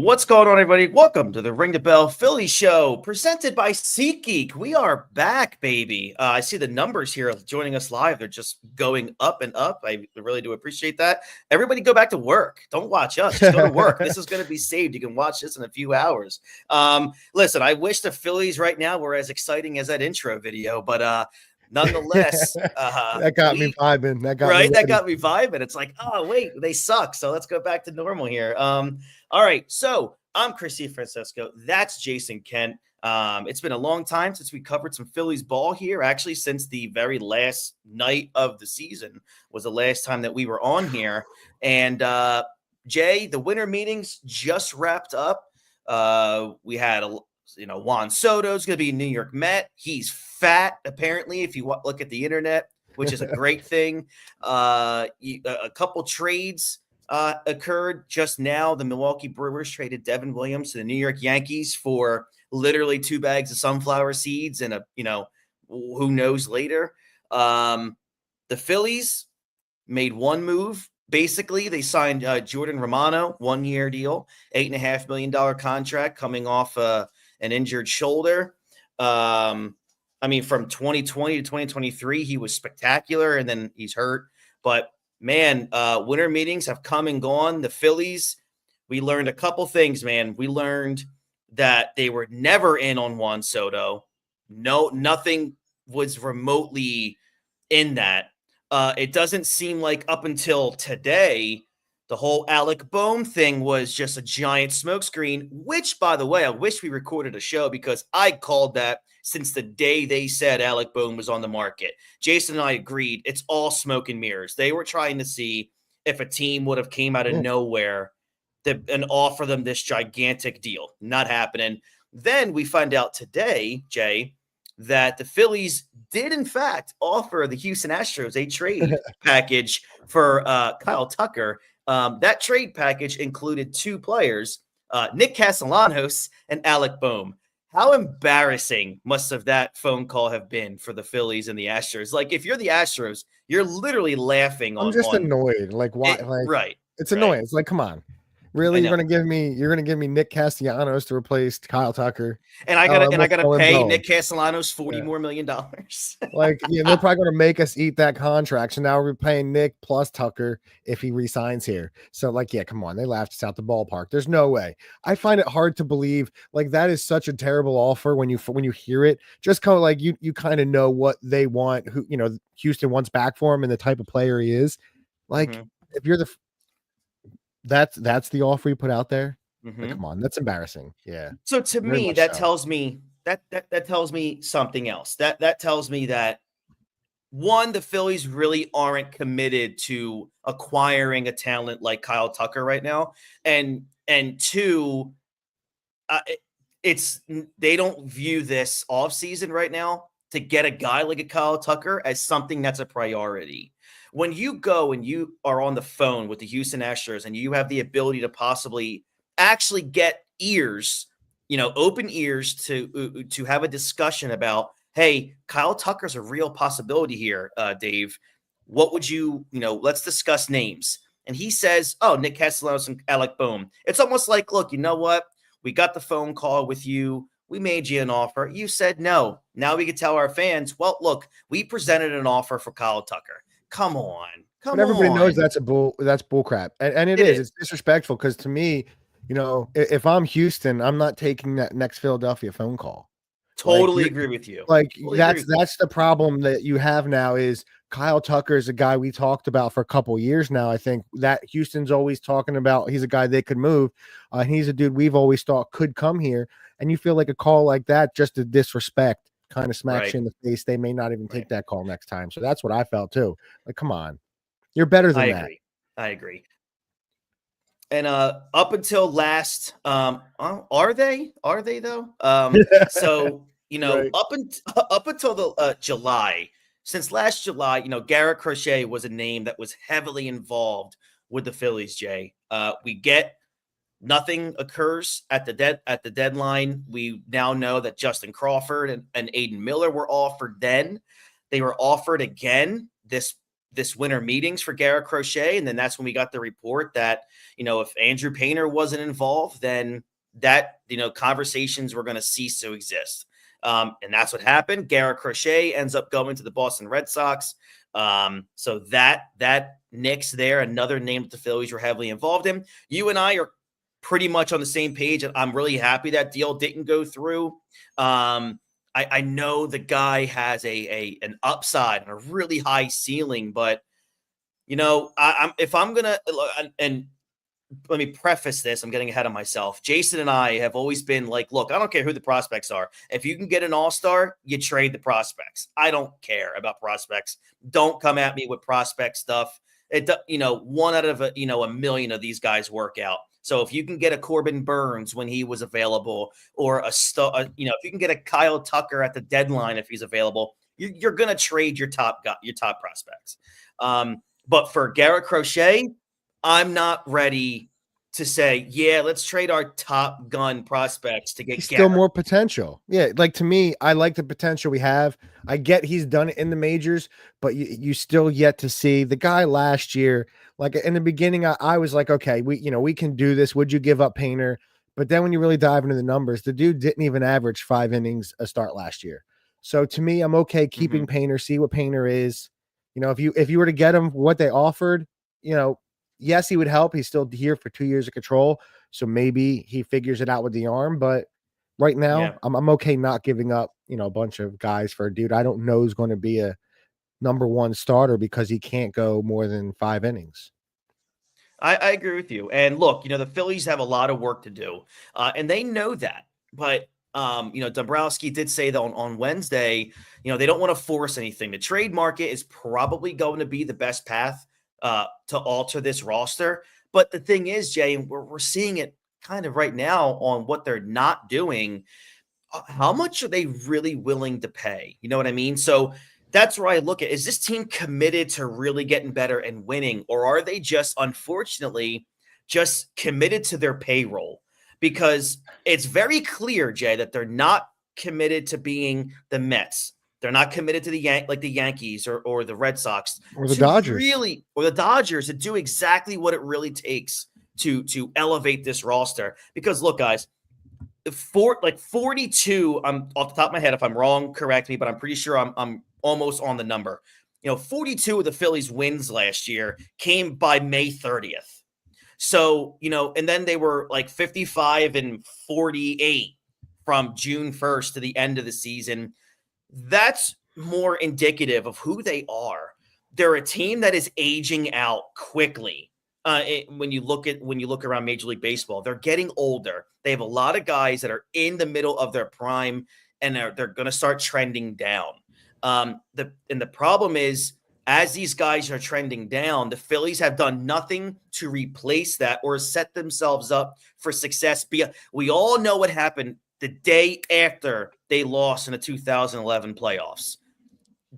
What's going on, everybody? Welcome to the Ring the Bell Philly Show, presented by SeatGeek. We are back, baby. I see the numbers here joining us live. They're just going up and up. I really do appreciate that. Everybody go back to work. Don't watch us. Just go to work. This is going to be saved. You can watch this in a few hours. Listen, I wish the Phillies right now were as exciting as that intro video, but nonetheless, that got me vibing. That got me vibing. It's like, oh, wait, they suck. So let's go back to normal here. All right. So I'm Chrissy Francisco. That's Jason Kent. It's been a long time since we covered some Phillies ball here. Actually, since the very last night of the season was the last time that we were on here. And Jay, the winter meetings just wrapped up. We had Juan Soto's going to be a New York Met. He's fat, apparently, if you look at the internet, which is a great thing. A couple trades occurred just now. The Milwaukee Brewers traded Devin Williams to the New York Yankees for literally 2 bags of sunflower seeds and who knows later. The Phillies made one move. Basically, they signed Jordan Romano, 1-year deal, $8.5 million contract coming off an injured shoulder. From 2020 to 2023, he was spectacular, and then he's hurt. But man, winter meetings have come and gone. The Phillies, we learned a couple things, man. We learned that they were never in on Juan Soto. No, nothing was remotely in that. It doesn't seem like up until today, the whole Alec Bohm thing was just a giant smokescreen, which, by the way, I wish we recorded a show because I called that since the day they said Alec Bohm was on the market. Jason and I agreed it's all smoke and mirrors. They were trying to see if a team would have came out of nowhere and offer them this gigantic deal. Not happening. Then we find out today, Jay, that the Phillies did, in fact, offer the Houston Astros a trade package for Kyle Tucker. That trade package included 2 players, Nick Castellanos and Alec Bohm. How embarrassing must have that phone call have been for the Phillies and the Astros? Like, if you're the Astros, you're literally laughing. I'm just annoyed. Like, why? Right. It's annoying. It's like, come on. Really, you're gonna give me Nick Castellanos to replace Kyle Tucker, and I gotta pay Nick Castellanos $40 more million. Like, they're probably gonna make us eat that contract. So now we're paying Nick plus Tucker if he resigns here. So, come on, they laughed us out the ballpark. There's no way. I find it hard to believe. Like, that is such a terrible offer when you hear it. Just kind of like you kind of know what they want. Who Houston wants back for him and the type of player he is. Like, if you're that's the offer you put out there. Like, come on, that's embarrassing. Yeah. So to me, that tells me that tells me something else. That tells me that, one, the Phillies really aren't committed to acquiring a talent like Kyle Tucker right now, and 2, they don't view this offseason right now to get a guy like a Kyle Tucker as something that's a priority. When you go and you are on the phone with the Houston Astros and you have the ability to possibly actually get ears, open ears to have a discussion about, hey, Kyle Tucker's a real possibility here, Dave. What would let's discuss names. And he says, oh, Nick Castellanos and Alec Bohm. It's almost like, look, you know what? We got the phone call with you. We made you an offer. You said no. Now we can tell our fans, well, look, we presented an offer for Kyle Tucker. Come on. But everybody knows that's bull crap. And it is. It's disrespectful because, to me, if I'm Houston, I'm not taking that next Philadelphia phone call. Totally agree with you. That's the problem that you have now is Kyle Tucker is a guy we talked about for a couple years now. I think that Houston's always talking about he's a guy they could move. He's a dude we've always thought could come here. And you feel like a call like that, just to disrespect, kind of smacks you in the face. They may not even take that call next time. So that's what I felt too. Like, come on, you're better than that. I agree. And up until last, are they though? So right. up until the July, since last July, Garrett Crochet was a name that was heavily involved with the Phillies. Jay, we get. Nothing occurs at the deadline. We now know that Justin Crawford and Aiden Miller were offered then. They were offered again this this winter meetings for Garrett Crochet, and then that's when we got the report that, if Andrew Painter wasn't involved, then that, conversations were going to cease to exist. And that's what happened. Garrett Crochet ends up going to the Boston Red Sox. So that Knicks there, another name that the Phillies were heavily involved in. You and I are pretty much on the same page, and I'm really happy that deal didn't go through. I know the guy has an upside and a really high ceiling, but if I'm gonna, and let me preface this, I'm getting ahead of myself. Jason and I have always been like, look, I don't care who the prospects are. If you can get an all-star, you trade the prospects. I don't care about prospects. Don't come at me with prospect stuff. One out of a million of these guys work out. So if you can get a Corbin Burns when he was available, or if you can get a Kyle Tucker at the deadline if he's available, you're going to trade your top prospects. But for Garrett Crochet, I'm not ready to say, yeah, let's trade our top gun prospects to get still more potential. Yeah, like to me, I like the potential we have. I get he's done it in the majors, but you still yet to see the guy last year. Like in the beginning, I was like, okay, we can do this. Would you give up Painter? But then when you really dive into the numbers, the dude didn't even average 5 innings a start last year. So to me, I'm okay keeping Painter, see what Painter is. If you were to get him what they offered, yes, he would help. He's still here for 2 years of control. So maybe he figures it out with the arm. But right now, I'm okay not giving up, a bunch of guys for a dude I don't know is going to be a number one starter because he can't go more than 5 innings. I agree with you. And look, the Phillies have a lot of work to do, and they know that. But, Dombrowski did say that on Wednesday, they don't want to force anything. The trade market is probably going to be the best path to alter this roster. But the thing is, Jay, and we're seeing it kind of right now on what they're not doing. How much are they really willing to pay? You know what I mean? So that's where I look at, is this team committed to really getting better and winning? Or are they just, unfortunately, just committed to their payroll? Because it's very clear, Jay, that they're not committed to being the Mets. They're not committed to the Yankees or the Red Sox or the Dodgers, or the Dodgers, to do exactly what it really takes to elevate this roster. Because look, guys, 42. I'm off the top of my head. If I'm wrong, correct me, but I'm pretty sure I'm almost on the number. 42 of the Phillies' wins last year came by May 30th. So and then they were like 55 and 48 from June 1st to the end of the season. That's more indicative of who they are. They're a team that is aging out quickly. When you look around Major League Baseball, they're getting older. They have a lot of guys that are in the middle of their prime, and they're going to start trending down. The problem is, as these guys are trending down, the Phillies have done nothing to replace that or set themselves up for success. We all know what happened the day after they lost in the 2011 playoffs.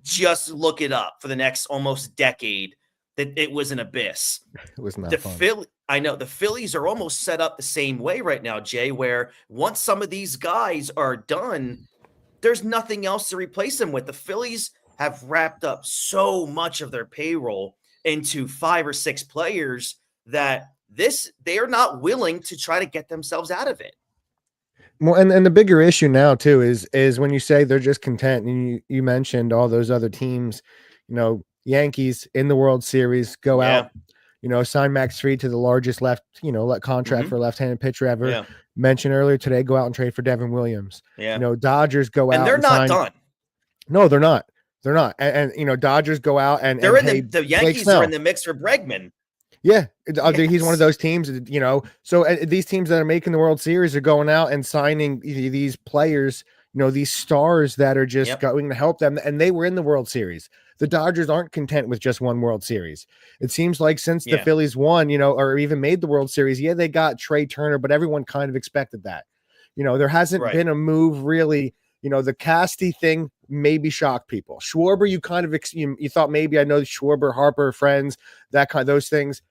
Just look it up for the next almost decade. That it was an abyss. It was not fun. I know the Phillies are almost set up the same way right now, Jay, where once some of these guys are done, there's nothing else to replace them with. The Phillies have wrapped up so much of their payroll into 5 or 6 players that they are not willing to try to get themselves out of it. Well, and the bigger issue now too is when you say they're just content, and you mentioned all those other teams, Yankees in the World Series go out, sign Max Fried to the largest contract for a left-handed pitcher ever. Yeah. Mentioned earlier today, go out and trade for Devin Williams. Dodgers go out and they're not done. No, they're not. They're not. And Dodgers go out and they're in the Yankees are in the mix for Bregman. Yeah, he's one of those teams, so these teams that are making the World Series are going out and signing these players, these stars that are just going to help them. And they were in the World Series. The Dodgers aren't content with just one World Series. It seems like since the Phillies won, or even made the World Series, they got Trey Turner, but everyone kind of expected that. There hasn't been a move really. The Casty thing maybe shocked people. Schwarber, you kind of you thought maybe, I know Schwarber, Harper, friends, those things.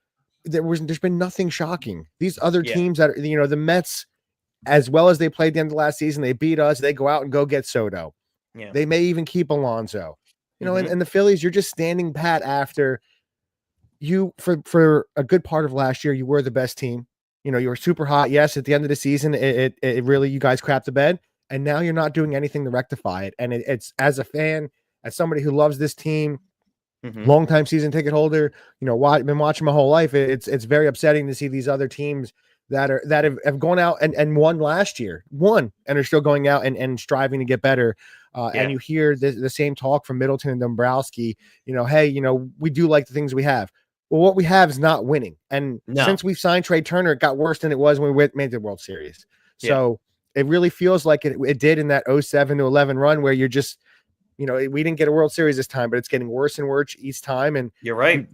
There's been nothing shocking. These other teams that are, the Mets, as well as they played the end of last season, they beat us. They go out and go get Soto. Yeah. They may even keep Alonso. You know, and the Phillies, you're just standing pat after you for a good part of last year. You were the best team. You know, you were super hot. Yes, at the end of the season, it really, you guys crapped the bed, and now you're not doing anything to rectify it. And it's, as a fan, as somebody who loves this team, longtime season ticket holder, you know, been watching my whole life. It's very upsetting to see these other teams that have gone out and won last year, and are still going out and striving to get better. And you hear the same talk from Middleton and Dombrowski, you know, hey, you know, we do like the things we have. Well, what we have is not winning. And since we've signed Trey Turner, it got worse than it was when we made the World Series. So it really feels like it did in that 07 to 11 run, where you're just, you know, we didn't get a World Series this time, but it's getting worse and worse each time. And you're right.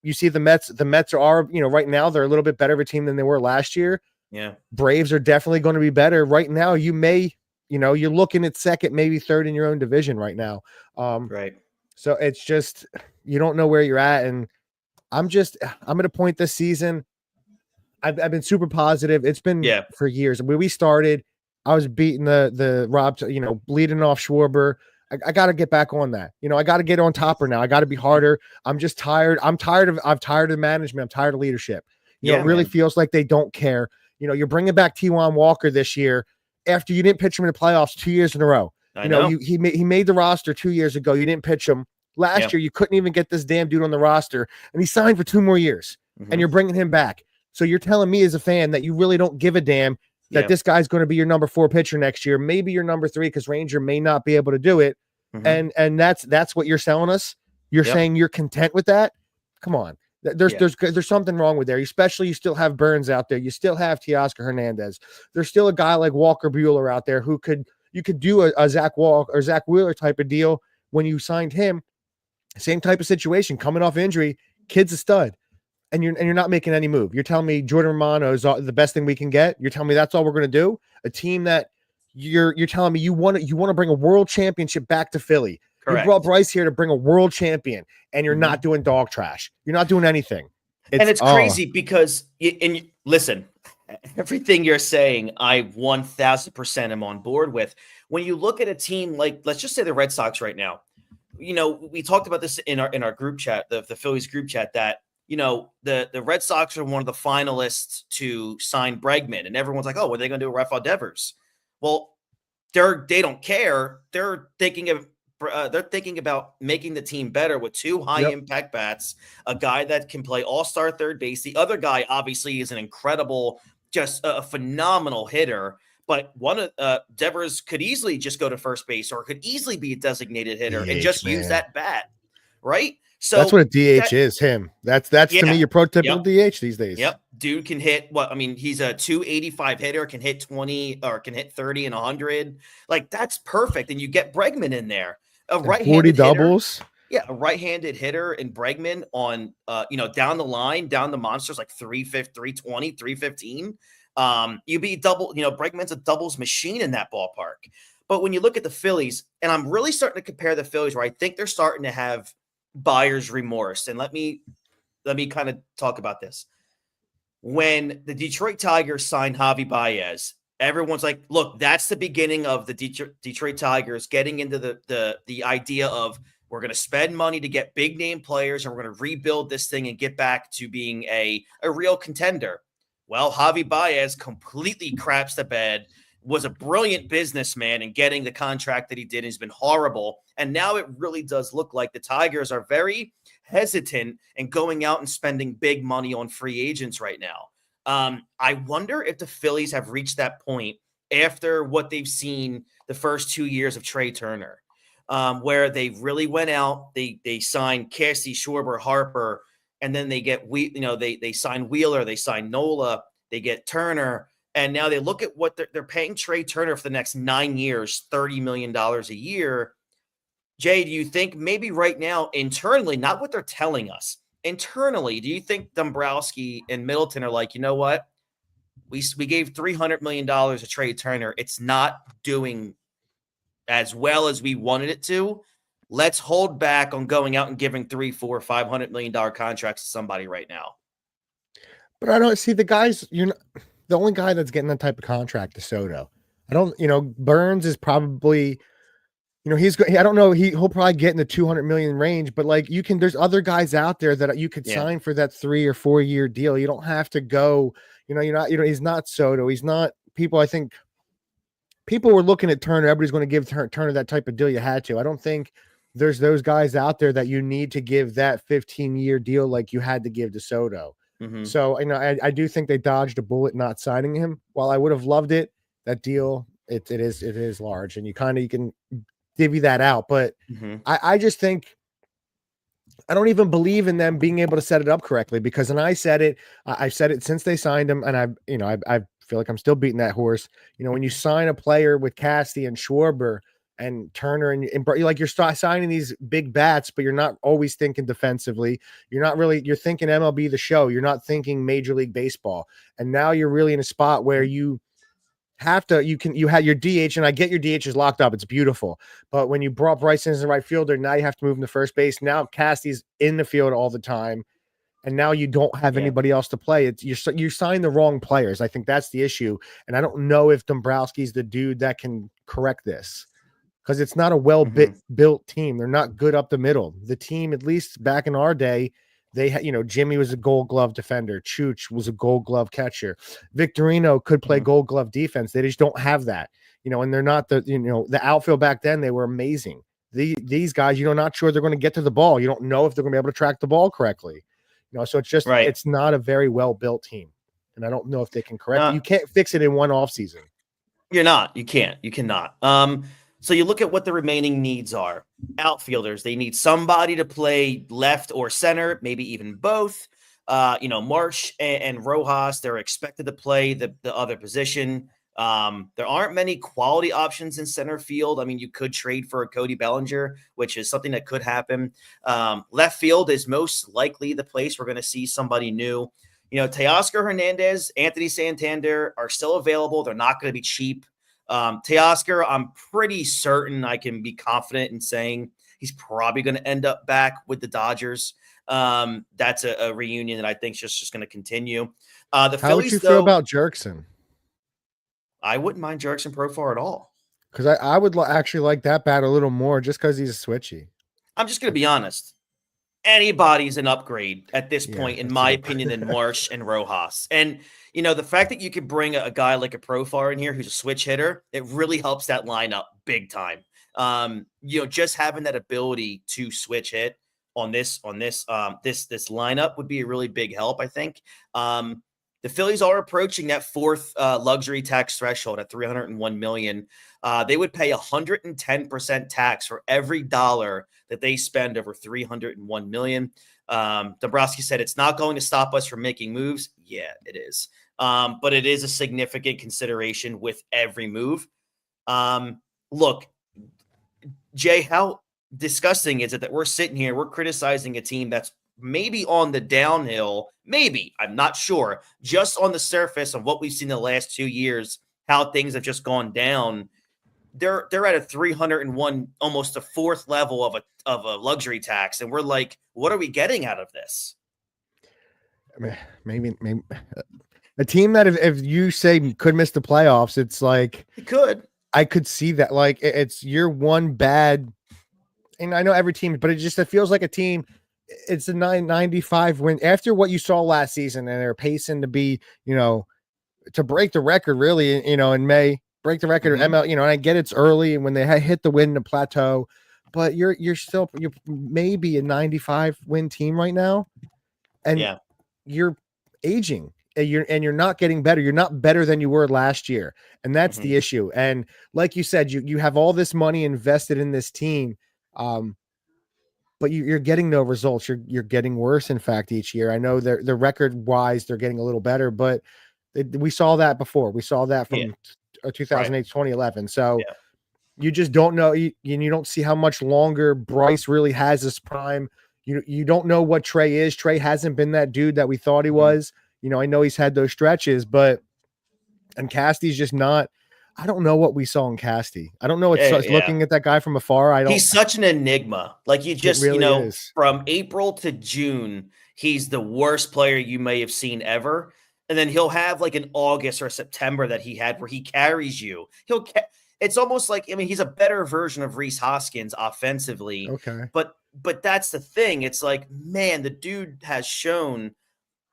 You see the Mets are, you know, right now they're a little bit better of a team than they were last year. Yeah. Braves are definitely going to be better right now. You may, you know, you're looking at second, maybe third in your own division right now. Right. So it's just, you don't know where you're at. And I'm at a point this season. I've been super positive. It's been for years. When we started, I was beating the Rob, you know, bleeding off Schwarber. I got to get back on that. You know, I got to get on topper now. I got to be harder. I'm just tired. I'm tired of management. I'm tired of leadership. You know, it really feels like they don't care. You know, you're bringing back T1 Walker this year after you didn't pitch him in the playoffs 2 years in a row. I know. He made the roster 2 years ago. You didn't pitch him. Last year, you couldn't even get this damn dude on the roster, and he signed for 2 more years, and you're bringing him back. So you're telling me as a fan that you really don't give a damn that this guy's going to be your number 4 pitcher next year, maybe your number 3, because Ranger may not be able to do it. And that's what you're selling us. You're saying you're content with that. Come on. There's something wrong with there, especially you still have Burns out there. You still have Teoscar Hernandez. There's still a guy like Walker Buehler out there who you could do a Zach Walker or Zach Wheeler type of deal when you signed him. Same type of situation, coming off injury, kid's a stud, and you're not making any move. You're telling me Jordan Romano is the best thing we can get. You're telling me that's all we're going to do. A team that you're telling me you want to bring a world championship back to Philly. Correct. You brought Bryce here to bring a world champion, and you're not doing dog trash. You're not doing anything. It's crazy because listen, everything you're saying, I 1000% am on board with. When you look at a team like, let's just say the Red Sox right now, you know, we talked about this in our group chat, the Phillies group chat, that, you know, the Red Sox are one of the finalists to sign Bregman, and everyone's like, oh, what are they going to do with Rafael Devers? Well, they don't care. They're thinking about making the team better with 2 high impact bats, a guy that can play all-star third base. The other guy obviously is an incredible, just a phenomenal hitter. But one of Devers could easily just go to first base, or could easily be a designated hitter and just use that bat, right? So that's what a DH is. Him. That's to me your prototypical DH these days. Yep, dude can hit what? I mean, he's a 285 hitter, can hit 20 or can hit 30 and 100. Like, that's perfect. And you get Bregman in there, a right-handed 40 doubles. Hitter. Yeah, a right-handed hitter in Bregman on you know, down the line, down the monsters like 320, 315. You be double, you know, Bregman's a doubles machine in that ballpark. But when you look at the Phillies, and I'm really starting to compare the Phillies, where I think they're starting to have buyer's remorse. And let me kind of talk about this. When the Detroit Tigers signed Javi Baez, everyone's like, look, that's the beginning of the Detroit Tigers getting into the idea of, we're going to spend money to get big name players, and we're going to rebuild this thing and get back to being a real contender. Well, Javi Baez completely craps the bed, was a brilliant businessman in getting the contract that he did. He's been horrible. And now it really does look like the Tigers are very hesitant in going out and spending big money on free agents right now. I wonder if the Phillies have reached that point after what they've seen the first 2 years of Trey Turner, where they really went out, they signed Cassie, Schwarber, Harper, and then they get, they sign Wheeler, they sign Nola, they get Turner, and now they look at what they're paying Trey Turner for the next 9 years, $30 million a year. Jay, do you think maybe right now internally, not what they're telling us, internally, do you think Dombrowski and Middleton are like, you know what? We gave $300 million to Trey Turner. It's not doing as well as we wanted it to. Let's hold back on going out and giving $300, $400, $500 million contracts to somebody right now. But I don't see the guys. The only guy that's getting that type of contract is Soto. I don't. Burns is probably I don't know. He'll probably get in the 200 million range, but like there's other guys out there that you could sign for that 3 or 4 year deal. You don't have to go, he's not Soto. He's not people. I think people were looking at Turner. Everybody's going to give Turner that type of deal. You had to. I don't think there's those guys out there that you need to give that 15-year deal like you had to give to Soto. Mm-hmm. So, I do think they dodged a bullet not signing him. While I would have loved it, that deal, it is large, and you can divvy that out. But I just think I don't even believe in them being able to set it up correctly, because, and I've said it since they signed him, and I feel like I'm still beating that horse. When you sign a player with Casty and Schwarber and Turner and like you're signing these big bats, but you're not always thinking defensively. You're thinking MLB The Show. You're not thinking Major League Baseball. And now you're really in a spot where you have to, you had your DH, and I get your DH is locked up. It's beautiful. But when you brought Bryson as the right fielder, now you have to move him to first base. Now Casty's in the field all the time. And now you don't have anybody else to play. You sign the wrong players. I think that's the issue. And I don't know if Dombrowski's the dude that can correct this, because it's not a well-built team. They're not good up the middle. The team, at least back in our day, they had, Jimmy was a Gold Glove defender. Chooch was a Gold Glove catcher. Victorino could play Gold Glove defense. They just don't have that, and they're not the outfield back then. They were amazing. These guys, not sure they're going to get to the ball. You don't know if they're going to be able to track the ball correctly. So it's just, It's not a very well-built team. And I don't know if they can correct it. You can't fix it in one offseason. You cannot. So you look at what the remaining needs are. Outfielders, they need somebody to play left or center, maybe even both. Marsh and Rojas, they're expected to play the other position. There aren't many quality options in center field. I mean, you could trade for a Cody Bellinger, which is something that could happen. Left field is most likely the place we're going to see somebody new. Teoscar Hernandez, Anthony Santander are still available. They're not going to be cheap. Teoscar, I'm pretty certain I can be confident in saying he's probably going to end up back with the Dodgers. That's a reunion that I think is just going to continue. How would you feel about Jerkson? I wouldn't mind Jerkson Profar at all. Because I would actually like that bat a little more, just because he's switchy. I'm just going to be honest. Anybody's an upgrade at this point, in my opinion, than Marsh and Rojas. And, the fact that you could bring a guy like a Profar in here who's a switch hitter, it really helps that lineup big time. Just having that ability to switch hit on this lineup would be a really big help, I think. The Phillies are approaching that fourth luxury tax threshold at $301 million. They would pay 110% tax for every dollar that they spend over $301 million. Dombrowski said it's not going to stop us from making moves. Yeah, it is. But it is a significant consideration with every move. Look, Jay, how disgusting is it that we're sitting here, we're criticizing a team that's maybe on the downhill, maybe, I'm not sure, just on the surface of what we've seen the last 2 years, how things have just gone down. They're at a 301, almost a fourth level of a luxury tax, and we're like, what are we getting out of this? Maybe a team that if you say could miss the playoffs, it's like it could. I could see that. Like it's your one bad, and I know every team, but it feels like a team. It's a 995 win after what you saw last season, and they're pacing to be, to break the record really, in May, break the record of ML, and I get it's early and when they hit the win, the plateau, but you're maybe a 95 win team right now. And you're aging and you're not getting better. You're not better than you were last year. And that's the issue. And like you said, you have all this money invested in this team. But you're getting no results. You're getting worse, in fact, each year. I know the record-wise, they're getting a little better, but we saw that before. We saw that from 2008 to 2011. So you just don't know. You don't see how much longer Bryce really has his prime. You don't know what Trey is. Trey hasn't been that dude that we thought he was. I know he's had those stretches, and Casty's just not. I don't know what we saw in Casty. I don't know. Looking at that guy from afar. He's such an enigma. Like you just, really from April to June, he's the worst player you may have seen ever. And then he'll have like an August or September that he had where he carries you. it's almost like, I mean, he's a better version of Rhys Hoskins offensively. Okay. But that's the thing. It's like, man, the dude has shown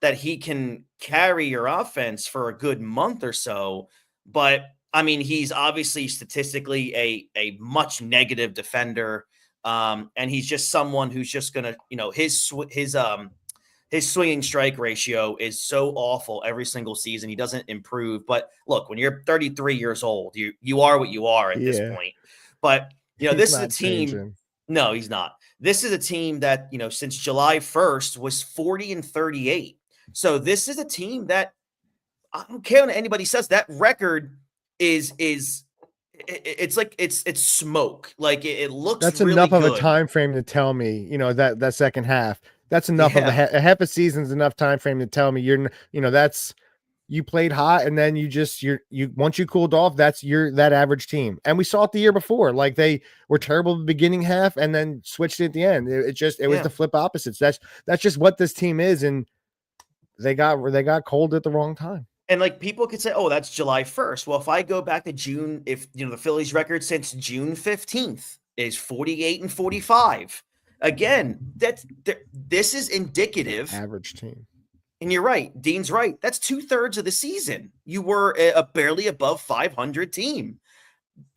that he can carry your offense for a good month or so. But I mean, he's obviously statistically a much negative defender. And he's just someone who's just gonna, his swinging strike ratio is so awful every single season. He doesn't improve. But look, when you're 33 years old, you are what you are at this Yeah. point. But He's this is a not team. changing. No, he's not. This is a team that, since July 1st was 40-38. So this is a team that, I don't care what anybody says, that record is it's like it's smoke. Like it looks That's really enough of good. a time frame to tell me, that second half. That's enough of a half a season's enough time frame to tell me that's you played hot and then you once you cooled off, that's that average team. And we saw it the year before. Like they were terrible at the beginning half and then switched it at the end. It was the flip opposites. That's just what this team is. And they got cold at the wrong time. And like people could say, oh, that's July 1st. Well, if I go back to June, if the Phillies record since June 15th is 48-45. Again, this is indicative. Average team. And you're right. Dean's right. That's 2/3 of the season. You were a barely above 500 team.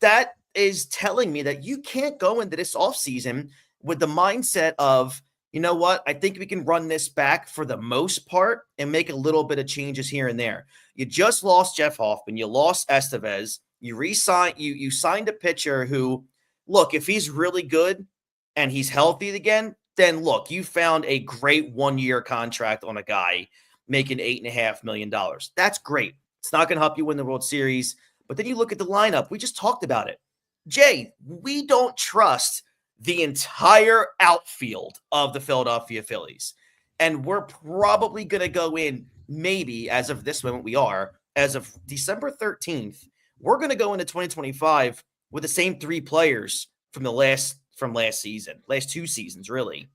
That is telling me that you can't go into this offseason with the mindset of, you know what? I think we can run this back for the most part and make a little bit of changes here and there. You just lost Jeff Hoffman. You lost Estevez. You signed a pitcher who, look, if he's really good and he's healthy again, then look, you found a great 1-year contract on a guy making $8.5 million. That's great. It's not going to help you win the World Series. But then you look at the lineup. We just talked about it. Jay, we don't trust the entire outfield of the Philadelphia Phillies. And we're probably going to go in, maybe as of this moment we are, as of December 13th, we're going to go into 2025 with the same 3 players from last season, last 2 seasons, really.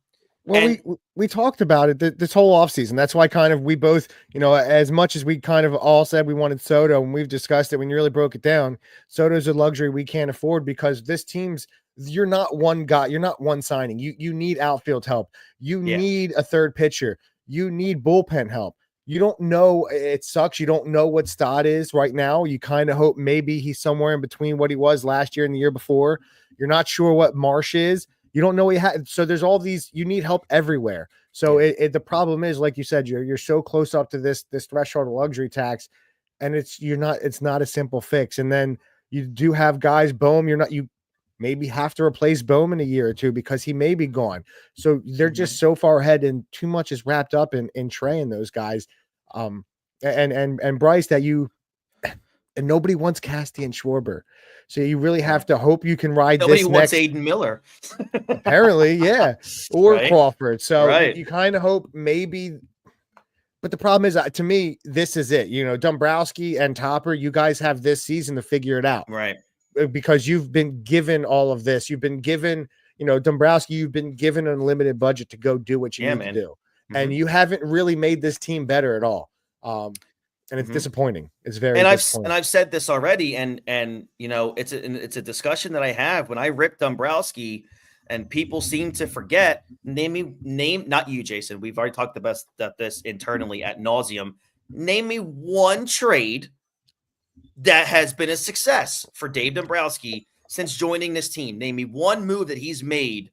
Well, we talked about it this whole offseason. That's why kind of we both, as much as we kind of all said we wanted Soto, and we've discussed it when you really broke it down, Soto's a luxury we can't afford because this team's, you're not one guy, you're not one signing. You need outfield help. You need a third pitcher. You need bullpen help. You don't know, it sucks. You don't know what Stott is right now. You kind of hope maybe he's somewhere in between what he was last year and the year before. You're not sure what Marsh is. You don't know what he had. So there's all these, you need help everywhere. So the problem is, like you said, you're so close up to this threshold of luxury tax, and it's not a simple fix. And then you do have guys, Bohm, you maybe have to replace Bohm in a year or two because he may be gone. So they're just so far ahead, and too much is wrapped up in Trey and those guys. And Bryce, that and nobody wants Casty and Schwarber. So you really have to hope you can ride Nobody this wants next. Aiden Miller. Apparently, yeah. Or Right? Crawford. So Right. you kind of hope maybe. But the problem is, to me, this is it. Dombrowski and Topper, you guys have this season to figure it out. Right. Because you've been given all of this. You've been given, Dombrowski, you've been given an unlimited budget to go do what you need to do. Mm-hmm. And you haven't really made this team better at all. And it's disappointing. It's very disappointing. I've said this already, and it's a discussion that I have when I rip Dombrowski, and people seem to forget. Not you, Jason. We've already talked about this internally ad nauseum. Name me one trade that has been a success for Dave Dombrowski since joining this team. Name me one move that he's made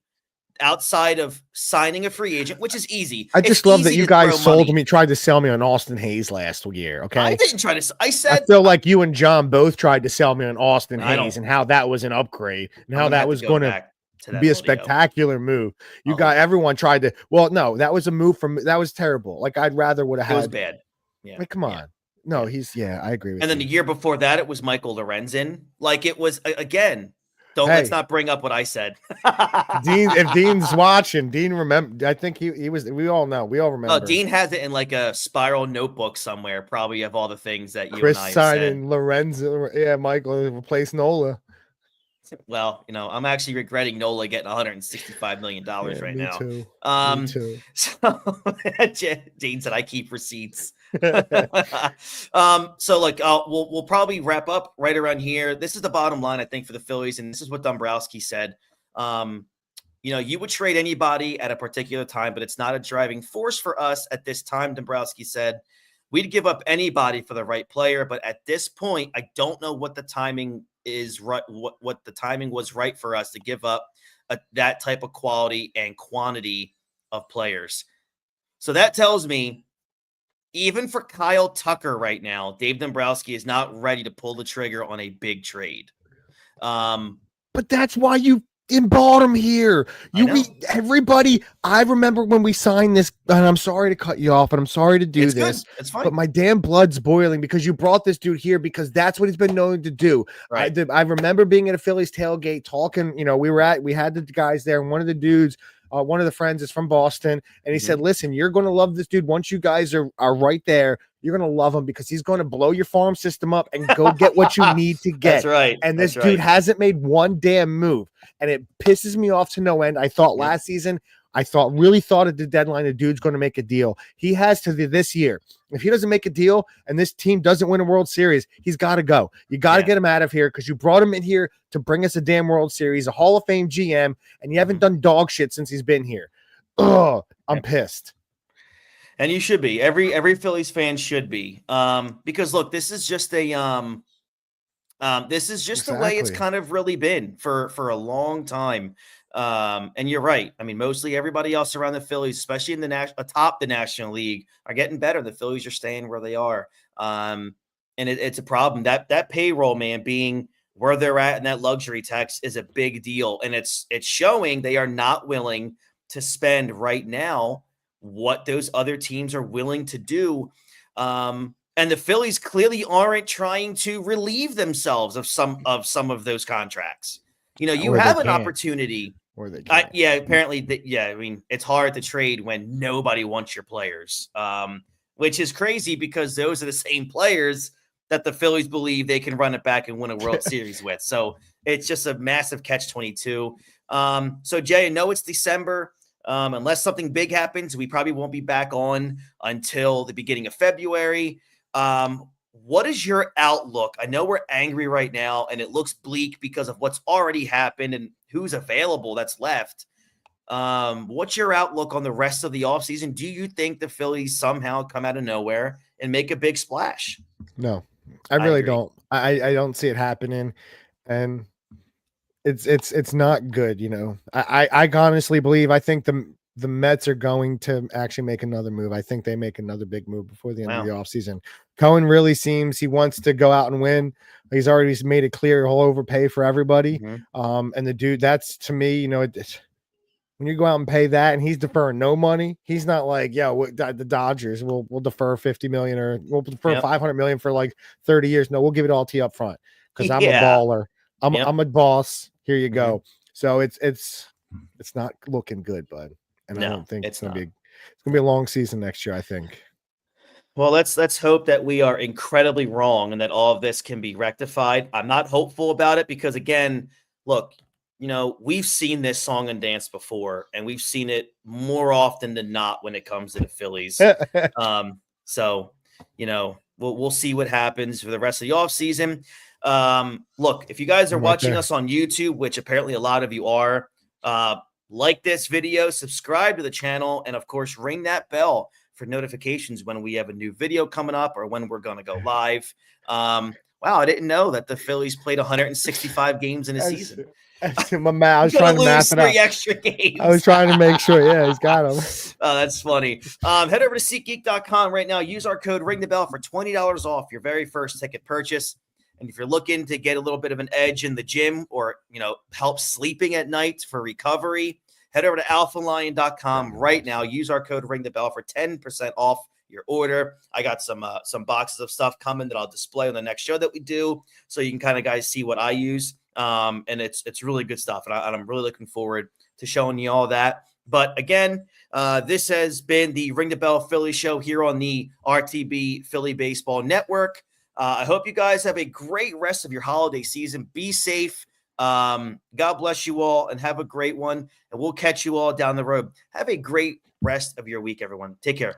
outside of signing a free agent, which is easy. I just love that you guys tried to sell me on Austin Hayes last year. Okay. I didn't try to, I said, I feel like you and John both tried to sell me on Austin Hayes and how that was an upgrade and how that was going to be a spectacular move. Everyone tried to, no, that was a move that was terrible. Like I'd rather would have had. It was bad. Yeah. Like, come on. No, I agree with you. And then the year before that, it was Michael Lorenzen. Like it was, again, let's not bring up what I said. If Dean's watching, Dean remember. I think he was. We all know. We all remember. Oh, Dean has it in like a spiral notebook somewhere, probably of all the things that you Chris and I signing Lorenzen. Yeah, Michael replaced Nola. Well, I'm actually regretting Nola getting $165 million right now. Me too. So Dean said I keep receipts. So like we'll probably wrap up right around here. This is the bottom line, I think, for the Phillies, and this is what Dombrowski said. You would trade anybody at a particular time, but it's not a driving force for us at this time. Dombrowski said we'd give up anybody for the right player, but at this point, I don't know what the timing is right. What the timing was right for us to give up that type of quality and quantity of players. So that tells me, even for Kyle Tucker right now, Dave Dombrowski is not ready to pull the trigger on a big trade. But that's why you bought him here. Everybody, I remember when we signed this, and I'm sorry to cut you off, and I'm sorry to do this. Good. It's fine. But my damn blood's boiling because you brought this dude here because that's what he's been known to do. Right. I remember being at a Phillies tailgate talking, we had the guys there, and one of the dudes, one of the friends is from Boston, and he said, listen, you're going to love this dude. Once you guys are right there, you're going to love him because he's going to blow your farm system up and go get what you need to get. That's right. And this dude hasn't made one damn move. And it pisses me off to no end. I thought last season, really thought at the deadline, the dude's going to make a deal. He has to this year. If he doesn't make a deal and this team doesn't win a World Series, he's got to go. You got to get him out of here because you brought him in here to bring us a damn World Series, a Hall of Fame GM, and you haven't done dog shit since he's been here. Ugh, I'm pissed. And you should be. Every Phillies fan should be. Because look, this is just a the way it's kind of really been for a long time. And you're right. I mean, mostly everybody else around the Phillies, especially in atop the National League, are getting better. The Phillies are staying where they are. And it's a problem. That payroll, man, being where they're at and that luxury tax is a big deal. And it's showing they are not willing to spend right now what those other teams are willing to do. And the Phillies clearly aren't trying to relieve themselves of some of those contracts. You have an opportunity. Or they apparently. I mean, it's hard to trade when nobody wants your players, which is crazy because those are the same players that the Phillies believe they can run it back and win a World Series with. So it's just a massive catch-22. So Jay, I know it's December. Unless something big happens, we probably won't be back on until the beginning of February. What is your outlook? I know we're angry right now, and it looks bleak because of what's already happened and who's available that's left. What's your outlook on the rest of the offseason? Do you think the Phillies somehow come out of nowhere and make a big splash? No, I really don't. I don't see it happening, and it's not good. I honestly believe. I think the Mets are going to actually make another move. I think they make another big move before the end of the offseason. Cohen really seems he wants to go out and win. He's already made it clear he'll overpay for everybody. And the dude, that's to me, when you go out and pay that and he's deferring no money, he's not like, the Dodgers will defer 50 million or we'll defer 500 million for like 30 years. No, we'll give it all to you up front because I'm a baller. I'm a boss. Here you go. So it's not looking good, bud. And I don't think it's gonna be a long season next year, I think. Well, let's hope that we are incredibly wrong and that all of this can be rectified. I'm not hopeful about it because, again, look, we've seen this song and dance before, and we've seen it more often than not when it comes to the Phillies. So, we'll see what happens for the rest of the offseason. Look, if you guys are watching us on YouTube, which apparently a lot of you are, like this video, subscribe to the channel, and of course, ring that bell for notifications when we have a new video coming up or when we're going to go live. Wow, I didn't know that the Phillies played 165 games in a season. I was trying to math it out. 3 extra games. I was trying to make sure. Yeah, he's got them. Oh, that's funny. Head over to SeatGeek.com right now. Use our code Ring the Bell for $20 off your very first ticket purchase. And if you're looking to get a little bit of an edge in the gym or, help sleeping at night for recovery, head over to alphalion.com right now. Use our code Ring the Bell for 10% off your order. I got some boxes of stuff coming that I'll display on the next show that we do, so you can kind of guys see what I use. And it's really good stuff, and I'm really looking forward to showing you all that. But again, this has been the Ring the Bell Philly show here on the RTB Philly Baseball Network. I hope you guys have a great rest of your holiday season. Be safe. God bless you all and have a great one. And we'll catch you all down the road. Have a great rest of your week, everyone. Take care.